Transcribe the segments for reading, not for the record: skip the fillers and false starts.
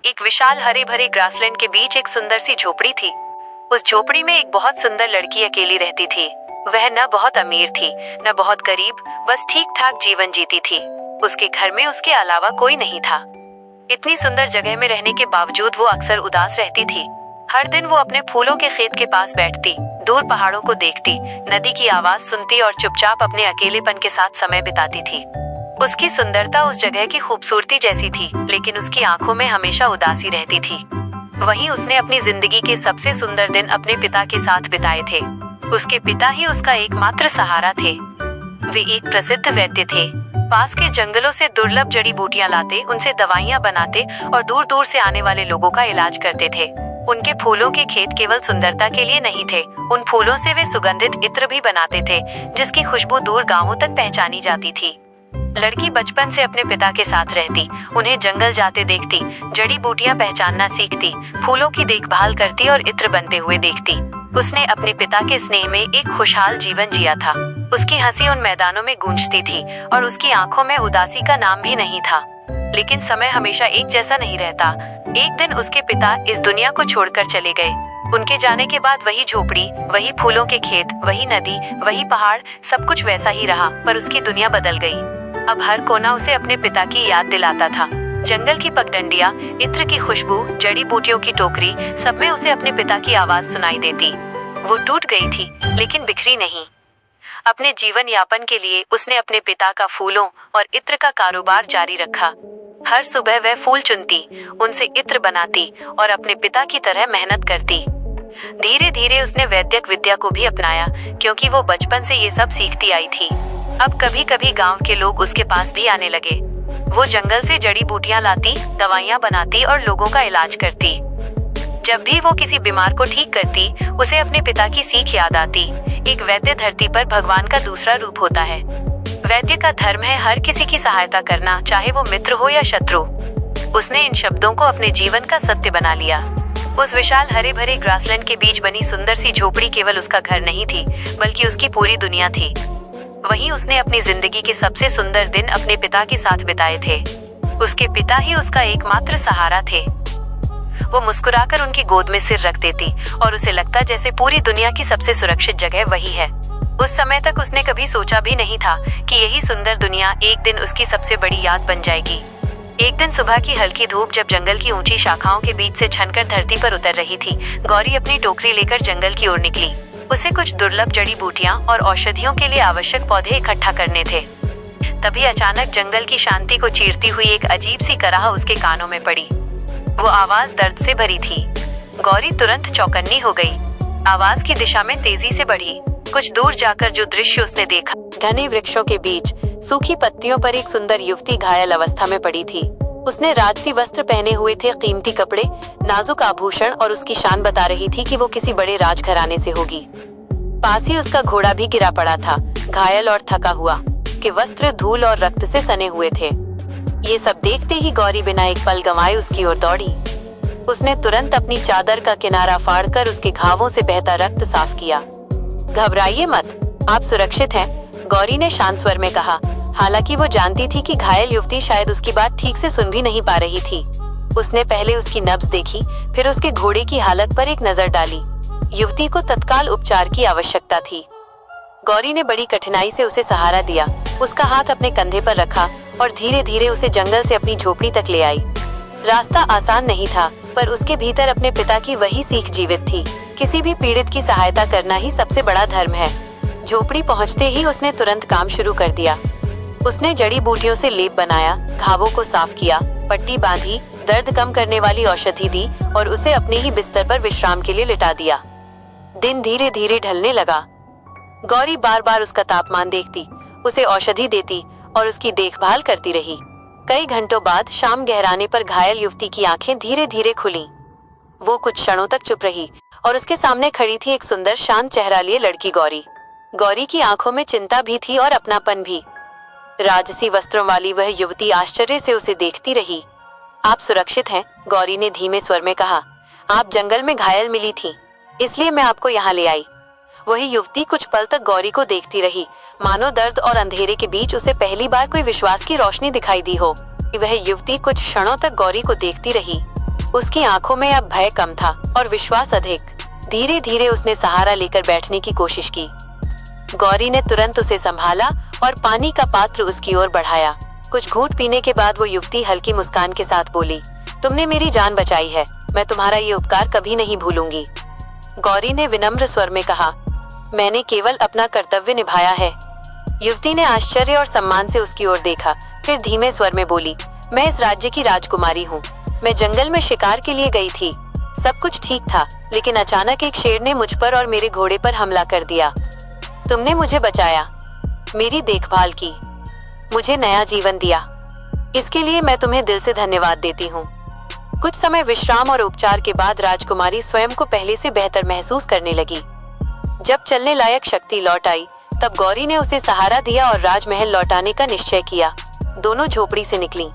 एक विशाल हरे भरे ग्रासलैंड के बीच एक सुंदर सी झोपड़ी थी। उस झोपड़ी में एक बहुत सुंदर लड़की अकेली रहती थी। वह न बहुत अमीर थी न बहुत गरीब, बस ठीक ठाक जीवन जीती थी। उसके घर में उसके अलावा कोई नहीं था। इतनी सुंदर जगह में रहने के बावजूद वो अक्सर उदास रहती थी। हर दिन वो अपने फूलों के खेत के पास बैठती, दूर पहाड़ों को देखती, नदी की आवाज सुनती और चुपचाप अपने अकेलेपन के साथ समय बिताती थी। उसकी सुंदरता उस जगह की खूबसूरती जैसी थी, लेकिन उसकी आंखों में हमेशा उदासी रहती थी। वहीं उसने अपनी जिंदगी के सबसे सुंदर दिन अपने पिता के साथ बिताए थे। उसके पिता ही उसका एकमात्र सहारा थे। वे एक प्रसिद्ध वैद्य थे। पास के जंगलों से दुर्लभ जड़ी बूटियां लाते, उनसे दवाइयां बनाते और दूर दूर से आने वाले लोगों का इलाज करते थे। उनके फूलों के खेत केवल सुंदरता के लिए नहीं थे, उन फूलों से वे सुगंधित इत्र भी बनाते थे, जिसकी खुशबू दूर गांवों तक पहचानी जाती थी। लड़की बचपन से अपने पिता के साथ रहती, उन्हें जंगल जाते देखती, जड़ी बूटियां पहचानना सीखती, फूलों की देखभाल करती और इत्र बनते हुए देखती। उसने अपने पिता के स्नेह में एक खुशहाल जीवन जिया था। उसकी हंसी उन मैदानों में गूंजती थी और उसकी आंखों में उदासी का नाम भी नहीं था। लेकिन समय हमेशा एक जैसा नहीं रहता। एक दिन उसके पिता इस दुनिया को छोड़कर चले गए। उनके जाने के बाद वही झोपड़ी, वही फूलों के खेत, वही नदी, वही पहाड़, सब कुछ वैसा ही रहा, पर उसकी दुनिया बदल गई। अब हर कोना उसे अपने पिता की याद दिलाता था। जंगल की पगडंडियां, इत्र की खुशबू, जड़ी बूटियों की टोकरी, सब में उसे अपने पिता की आवाज सुनाई देती। वो टूट गई थी, लेकिन बिखरी नहीं। अपने जीवन यापन के लिए उसने अपने पिता का फूलों और इत्र का कारोबार जारी रखा। हर सुबह वह फूल चुनती, उनसे इत्र बनाती और अपने पिता की तरह मेहनत करती। धीरे धीरे उसने वैद्यक विद्या को भी अपनाया, क्योंकि वो बचपन से ये सब सीखती आई थी। अब कभी कभी गांव के लोग उसके पास भी आने लगे। वो जंगल से जड़ी बूटियां लाती, दवाइयां बनाती और लोगों का इलाज करती। जब भी वो किसी बीमार को ठीक करती, उसे अपने पिता की सीख याद आती। एक वैद्य धरती पर भगवान का दूसरा रूप होता है। वैद्य का धर्म है हर किसी की सहायता करना, चाहे वो मित्र हो या शत्रु। उसने इन शब्दों को अपने जीवन का सत्य बना लिया। उस विशाल हरे भरे ग्रासलैंड के बीच बनी सुंदर सी झोपड़ी केवल उसका घर नहीं थी, बल्कि उसकी पूरी दुनिया थी। वहीं उसने अपनी जिंदगी के सबसे सुंदर दिन अपने पिता के साथ बिताए थे। उसके पिता ही उसका एकमात्र सहारा थे। वो मुस्कुराकर उनकी गोद में सिर रख देती और उसे लगता जैसे पूरी दुनिया की सबसे सुरक्षित जगह वही है। उस समय तक उसने कभी सोचा भी नहीं था कि यही सुंदर दुनिया एक दिन उसकी सबसे बड़ी याद बन जाएगी। एक दिन सुबह की हल्की धूप जब जंगल की ऊंची शाखाओं के बीच से छनकर धरती पर उतर रही थी, गौरी अपनी टोकरी लेकर जंगल की ओर निकली। उसे कुछ दुर्लभ जड़ी बूटियां और औषधियों के लिए आवश्यक पौधे इकट्ठा करने थे। तभी अचानक जंगल की शांति को चीरती हुई एक अजीब सी कराह उसके कानों में पड़ी। वो आवाज दर्द से भरी थी। गौरी तुरंत चौकन्नी हो गई। आवाज की दिशा में तेजी से बढ़ी। कुछ दूर जाकर जो दृश्य उसने देखा, घने वृक्षों के बीच सूखी पत्तियों पर एक सुंदर युवती घायल अवस्था में पड़ी थी। उसने राजसी वस्त्र पहने हुए थे, कीमती कपड़े, नाजुक आभूषण, और उसकी शान बता रही थी कि वो किसी बड़े राजघराने से होगी। पास ही उसका घोड़ा भी गिरा पड़ा था, घायल और थका हुआ, कि वस्त्र धूल और रक्त से सने हुए थे। ये सब देखते ही गौरी बिना एक पल गंवाए उसकी ओर दौड़ी। उसने तुरंत अपनी चादर का किनारा फाड़कर उसके घावों से बहता रक्त साफ किया। घबराइए मत, आप सुरक्षित हैं, गौरी ने शांत स्वर में कहा। हालांकि वो जानती थी कि घायल युवती शायद उसकी बात ठीक से सुन भी नहीं पा रही थी। उसने पहले उसकी नब्ज देखी, फिर उसके घोड़े की हालत पर एक नजर डाली। युवती को तत्काल उपचार की आवश्यकता थी। गौरी ने बड़ी कठिनाई से उसे सहारा दिया, उसका हाथ अपने कंधे पर रखा और धीरे धीरे उसे जंगल से अपनी झोपड़ी तक ले आई। रास्ता आसान नहीं था, पर उसके भीतर अपने पिता की वही सीख जीवित थी। किसी भी पीड़ित की सहायता करना ही सबसे बड़ा धर्म है। झोपड़ी पहुंचते ही उसने तुरंत काम शुरू कर दिया। उसने जड़ी बूटियों से लेप बनाया, घावों को साफ किया, पट्टी बांधी, दर्द कम करने वाली औषधि दी और उसे अपने ही बिस्तर पर विश्राम के लिए लिटा दिया। दिन धीरे धीरे ढलने लगा। गौरी बार बार उसका तापमान देखती, उसे औषधि देती और उसकी देखभाल करती रही। कई घंटों बाद शाम गहराने पर घायल युवती की आंखें धीरे धीरे खुलीं। वो कुछ क्षणों तक चुप रही और उसके सामने खड़ी थी एक सुंदर शांत चेहरा लिए लड़की गौरी। गौरी की आंखों में चिंता भी थी और अपनापन भी। राजसी वस्त्रों वाली वह युवती आश्चर्य से उसे देखती रही। आप सुरक्षित हैं, गौरी ने धीमे स्वर में कहा। आप जंगल में घायल मिली थी, इसलिए मैं आपको यहाँ ले आई। वही युवती कुछ पल तक गौरी को देखती रही, मानो दर्द और अंधेरे के बीच उसे पहली बार कोई विश्वास की रोशनी दिखाई दी हो। वह युवती कुछ क्षणों तक गौरी को देखती रही, उसकी आंखों में अब भय कम था और विश्वास अधिक। धीरे धीरे उसने सहारा लेकर बैठने की कोशिश की। गौरी ने तुरंत उसे संभाला और पानी का पात्र उसकी ओर बढ़ाया। कुछ घूंट पीने के बाद वो युवती हल्की मुस्कान के साथ बोली, तुमने मेरी जान बचाई है, मैं तुम्हारा ये उपकार कभी नहीं भूलूंगी। गौरी ने विनम्र स्वर में कहा, मैंने केवल अपना कर्तव्य निभाया है। युवती ने आश्चर्य और सम्मान से उसकी ओर देखा, फिर धीमे स्वर में बोली, मैं इस राज्य की राजकुमारी हूँ। मैं जंगल में शिकार के लिए गई थी। सब कुछ ठीक था, लेकिन अचानक एक शेर ने मुझ पर और मेरे घोड़े पर हमला कर दिया। तुमने मुझे बचाया, मेरी देखभाल की, मुझे नया जीवन दिया। इसके लिए मैं तुम्हें दिल से धन्यवाद देती हूँ। कुछ समय विश्राम और उपचार के बाद राजकुमारी स्वयं को पहले से बेहतर महसूस करने लगी। जब चलने लायक शक्ति लौट आई, तब गौरी ने उसे सहारा दिया और राजमहल लौटाने का निश्चय किया। दोनों झोपड़ी से निकलीं।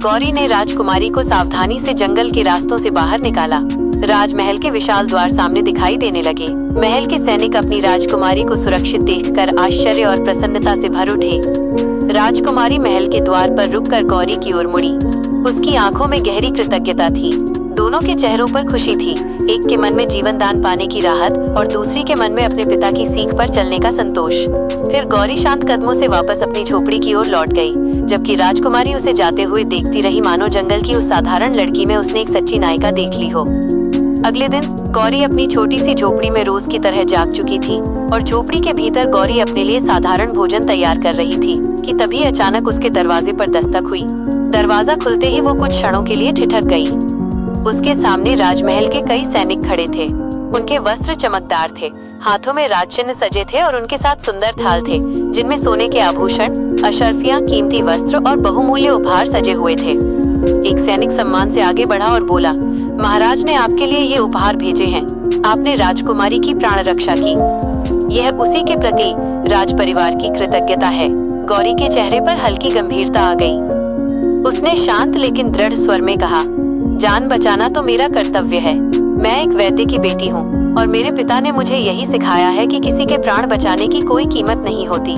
गौरी ने राजकुमारी को सावधानी से जंगल के रास्तों से बाहर निकाला। राजमहल के विशाल द्वार सामने दिखाई देने लगे। महल के सैनिक अपनी राजकुमारी को सुरक्षित देखकर आश्चर्य और प्रसन्नता से भर उठे। राजकुमारी महल के द्वार पर रुककर गौरी की ओर मुड़ी। उसकी आंखों में गहरी कृतज्ञता थी। दोनों के चेहरों पर खुशी थी, एक के मन में जीवन दान पाने की राहत और दूसरी के मन में अपने पिता की सीख पर चलने का संतोष। फिर गौरी शांत कदमों से वापस अपनी झोपड़ी की ओर लौट गई, जबकि राजकुमारी उसे जाते हुए देखती रही, मानो जंगल की उस साधारण लड़की में उसने एक सच्ची नायिका देख ली हो। अगले दिन गौरी अपनी छोटी सी झोपड़ी में रोज की तरह जाग चुकी थी और झोपड़ी के भीतर गौरी अपने लिए साधारण भोजन तैयार कर रही थी कि तभी अचानक उसके दरवाजे पर दस्तक हुई। दरवाजा खुलते ही वो कुछ क्षणों के लिए ठिठक गई। उसके सामने राजमहल के कई सैनिक खड़े थे। उनके वस्त्र चमकदार थे, हाथों में राजचिन्ह सजे थे और उनके साथ सुंदर थाल थे, जिनमें सोने के आभूषण, अशर्फियां, कीमती वस्त्र और बहुमूल्य उपहार सजे हुए थे। एक सैनिक सम्मान से आगे बढ़ा और बोला, महाराज ने आपके लिए ये उपहार भेजे हैं। आपने राजकुमारी की प्राण रक्षा की। यह उसी के प्रति राज परिवार की कृतज्ञता है। गौरी के चेहरे पर हल्की गंभीरता आ गई। उसने शांत लेकिन दृढ़ स्वर में कहा, जान बचाना तो मेरा कर्तव्य है। मैं एक वैद्य की बेटी हूँ और मेरे पिता ने मुझे यही सिखाया है कि किसी के प्राण बचाने की कोई कीमत नहीं होती।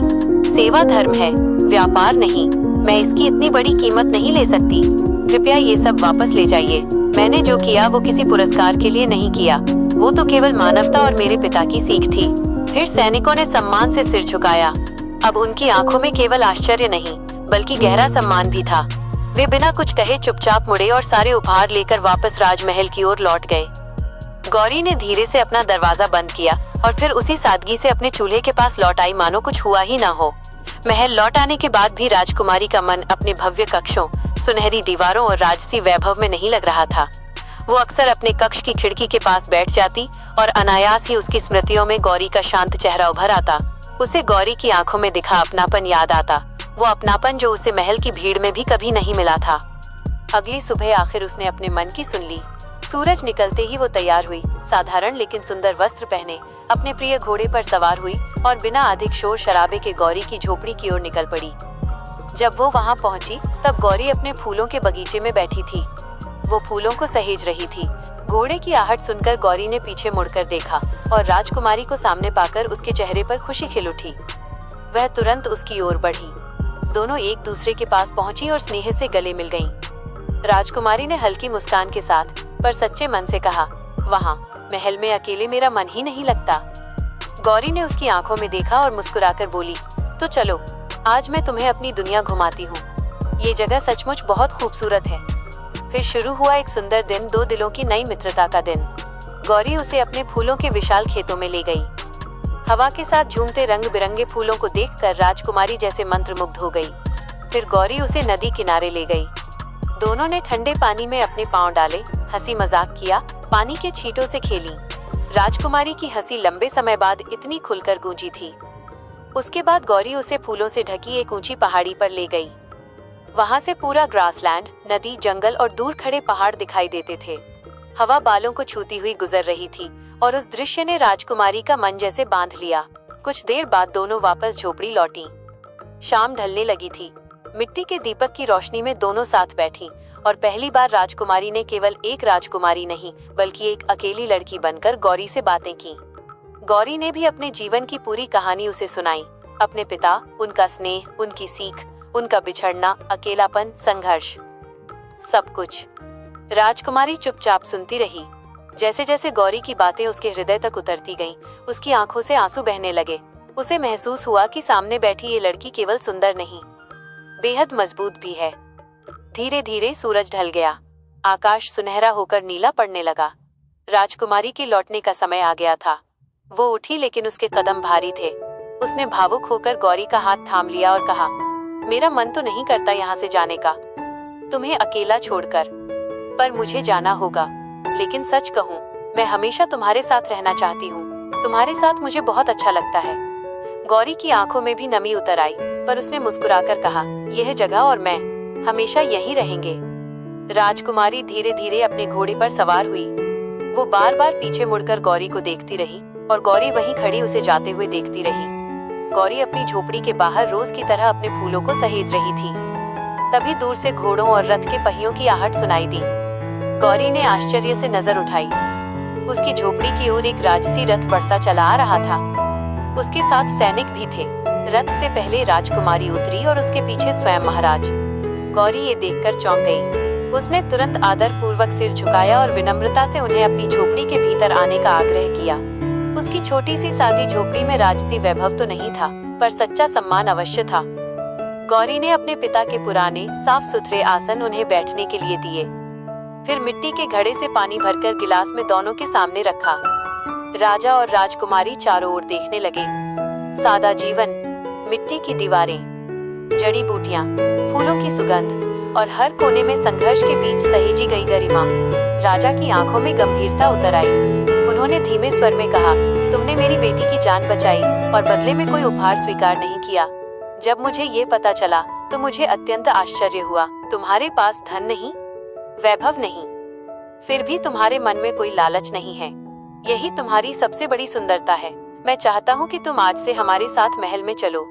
सेवा धर्म है, व्यापार नहीं। मैं इसकी इतनी बड़ी कीमत नहीं ले सकती। कृपया ये सब वापस ले जाइए। मैंने जो किया वो किसी पुरस्कार के लिए नहीं किया, वो तो केवल मानवता और मेरे पिता की सीख थी। फिर सैनिकों ने सम्मान से सिर झुकाया। अब उनकी आंखों में केवल आश्चर्य नहीं, बल्कि गहरा सम्मान भी था। वे बिना कुछ कहे चुपचाप मुड़े और सारे उपहार लेकर वापस राजमहल की ओर लौट गए। गौरी ने धीरे से अपना दरवाजा बंद किया और फिर उसी सादगी से अपने चूल्हे के पास लौट आई, मानो कुछ हुआ ही ना हो। महल लौट आने के बाद भी राजकुमारी का मन अपने भव्य कक्षों, सुनहरी दीवारों और राजसी वैभव में नहीं लग रहा था। वो अक्सर अपने कक्ष की खिड़की के पास बैठ जाती और अनायास ही उसकी स्मृतियों में गौरी का शांत चेहरा उभर आता। उसे गौरी की आंखों में दिखा अपनापन याद आता, वो अपनापन जो उसे महल की भीड़ में भी कभी नहीं मिला था। अगली सुबह आखिर उसने अपने मन की सुन ली। सूरज निकलते ही वो तैयार हुई, साधारण लेकिन सुंदर वस्त्र पहने, अपने प्रिय घोड़े पर सवार हुई और बिना अधिक शोर शराबे के गौरी की झोपड़ी की ओर निकल पड़ी। जब वो वहां पहुंची, तब गौरी अपने फूलों के बगीचे में बैठी थी। वो फूलों को सहेज रही थी। घोड़े की आहट सुनकर गौरी ने पीछे मुड़कर देखा और राजकुमारी को सामने पाकर उसके चेहरे पर खुशी खिल उठी। वह तुरंत उसकी ओर बढ़ी। दोनों एक दूसरे के पास पहुंची और स्नेह से गले मिल गईं। राजकुमारी ने हल्की मुस्कान के साथ पर सच्चे मन से कहा, वहाँ महल में अकेले मेरा मन ही नहीं लगता। गौरी ने उसकी आंखों में देखा और मुस्कुराकर बोली, तो चलो, आज मैं तुम्हें अपनी दुनिया घुमाती हूँ। ये जगह सचमुच बहुत खूबसूरत है। फिर शुरू हुआ एक सुंदर दिन, दो दिलों की नई मित्रता का दिन। गौरी उसे अपने फूलों के विशाल खेतों में ले गई। हवा के साथ झूमते रंग बिरंगे फूलों को देखकर राजकुमारी जैसे मंत्रमुग्ध हो गई। फिर गौरी उसे नदी किनारे ले गई। दोनों ने ठंडे पानी में अपने पांव डाले, हंसी मजाक किया, पानी के छींटों से खेली। राजकुमारी की हंसी लंबे समय बाद इतनी खुलकर गूंजी थी। उसके बाद गौरी उसे फूलों से ढकी एक ऊंची पहाड़ी पर ले गई। वहां से पूरा ग्रासलैंड, नदी, जंगल और दूर खड़े पहाड़ दिखाई देते थे। हवा बालों को छूती हुई गुजर रही थी और उस दृश्य ने राजकुमारी का मन जैसे बांध लिया। कुछ देर बाद दोनों वापस झोपड़ी लौटी। शाम ढलने लगी थी। मिट्टी के दीपक की रोशनी में दोनों साथ बैठी और पहली बार राजकुमारी ने केवल एक राजकुमारी नहीं, बल्कि एक अकेली लड़की बनकर गौरी से बातें की। गौरी ने भी अपने जीवन की पूरी कहानी उसे सुनाई। अपने पिता, उनका स्नेह, उनकी सीख, उनका बिछड़ना, अकेलापन, संघर्ष, सब कुछ। राजकुमारी चुपचाप सुनती रही। जैसे जैसे गौरी की बातें उसके हृदय तक उतरती गईं, उसकी आंखों से आंसू बहने लगे। उसे महसूस हुआ कि सामने बैठी ये लड़की केवल सुंदर नहीं, बेहद मजबूत भी है। धीरे धीरे सूरज ढल गया, आकाश सुनहरा होकर नीला पड़ने लगा। राजकुमारी के लौटने का समय आ गया था। वो उठी लेकिन उसके कदम भारी थे। उसने भावुक होकर गौरी का हाथ थाम लिया और कहा, मेरा मन तो नहीं करता यहाँ से जाने का, तुम्हें अकेला छोड़कर, पर मुझे जाना होगा। लेकिन सच कहूँ, मैं हमेशा तुम्हारे साथ रहना चाहती हूँ। तुम्हारे साथ मुझे बहुत अच्छा लगता है। गौरी की आंखों में भी नमी उतर आई, पर उसने मुस्कुराकर कहा, यह जगह और मैं हमेशा यहीं रहेंगे। राजकुमारी धीरे धीरे अपने घोड़े पर सवार हुई। वो बार बार पीछे मुड़कर गौरी को देखती रही और गौरी वहीं खड़ी उसे जाते हुए देखती रही। गौरी अपनी झोपड़ी के बाहर रोज की तरह अपने फूलों को सहेज रही थी। तभी दूर से घोड़ों और रथ के पहियों की आहट सुनाई दी। गौरी ने आश्चर्य से नजर उठाई। उसकी झोपड़ी की ओर एक राजसी रथ बढ़ता चला आ रहा था। उसके साथ सैनिक भी थे। रथ से पहले राजकुमारी उतरी और उसके पीछे स्वयं महाराज। गौरी ये देखकर चौंक गई। उसने तुरंत आदर पूर्वक सिर झुकाया और विनम्रता से उन्हें अपनी झोपड़ी के भीतर आने का आग्रह किया। उसकी छोटी सी सादी झोपड़ी में राजसी वैभव तो नहीं था, पर सच्चा सम्मान अवश्य था। गौरी ने अपने पिता के पुराने साफ सुथरे आसन उन्हें बैठने के लिए दिए। फिर मिट्टी के घड़े से पानी भरकर गिलास में दोनों के सामने रखा। राजा और राजकुमारी चारों ओर देखने लगे। सादा जीवन, मिट्टी की दीवारें, जड़ी बूटियां, फूलों की सुगंध और हर कोने में संघर्ष के बीच सहेजी गई गरिमा। राजा की आंखों में गंभीरता उतर आई। उन्होंने धीमे स्वर में कहा, तुमने मेरी बेटी की जान बचाई और बदले में कोई उपहार स्वीकार नहीं किया। जब मुझे ये पता चला तो मुझे अत्यंत आश्चर्य हुआ। तुम्हारे पास धन नहीं, वैभव नहीं, फिर भी तुम्हारे मन में कोई लालच नहीं है। यही तुम्हारी सबसे बड़ी सुंदरता है। मैं चाहता हूँ कि तुम आज से हमारे साथ महल में चलो,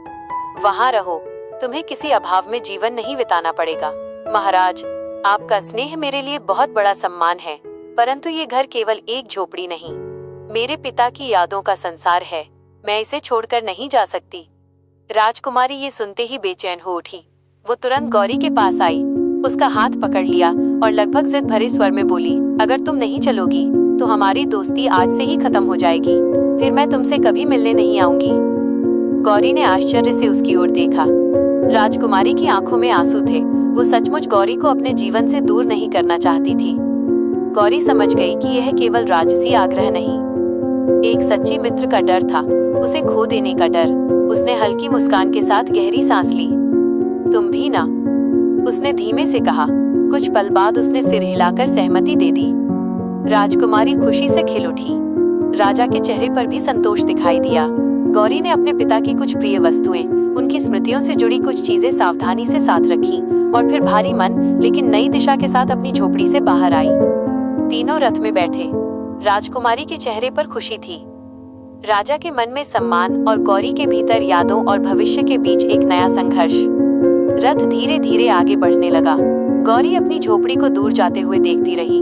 वहाँ रहो। तुम्हें किसी अभाव में जीवन नहीं बिताना पड़ेगा। महाराज, आपका स्नेह मेरे लिए बहुत बड़ा सम्मान है, परंतु ये घर केवल एक झोपड़ी नहीं, मेरे पिता की यादों का संसार है। मैं इसे छोड़कर नहीं जा सकती। राजकुमारी ये सुनते ही बेचैन हो उठी। वो तुरंत गौरी के पास आई, उसका हाथ पकड़ लिया और लगभग जिद भरे स्वर में बोली, अगर तुम नहीं चलोगी तो हमारी दोस्ती आज से ही खत्म हो जाएगी। फिर मैं तुमसे कभी मिलने नहीं आऊंगी। गौरी ने आश्चर्य से उसकी ओर देखा। राजकुमारी की आंखों में आंसू थे। वो सचमुच गौरी को अपने जीवन से दूर नहीं करना चाहती थी। गौरी समझ गई कि यह केवल राजसी आग्रह नहीं, एक सच्ची मित्र का डर था, उसे खो देने का डर। उसने हल्की मुस्कान के साथ गहरी सांस ली। तुम भी ना, उसने धीमे से कहा। कुछ पल बाद उसने सिर हिलाकर सहमति दे दी। राजकुमारी खुशी से खिल उठी। राजा के चेहरे पर भी संतोष दिखाई दिया। गौरी ने अपने पिता की कुछ प्रिय वस्तुएं, उनकी स्मृतियों से जुड़ी कुछ चीजें सावधानी से साथ रखी और फिर भारी मन लेकिन नई दिशा के साथ अपनी झोपड़ी से बाहर आई। तीनों रथ में बैठे। राजकुमारी के चेहरे पर खुशी थी। राजा के मन में सम्मान और गौरी के भीतर यादों और भविष्य के बीच एक नया संघर्ष। रथ धीरे धीरे आगे बढ़ने लगा। गौरी अपनी झोपड़ी को दूर जाते हुए देखती रही।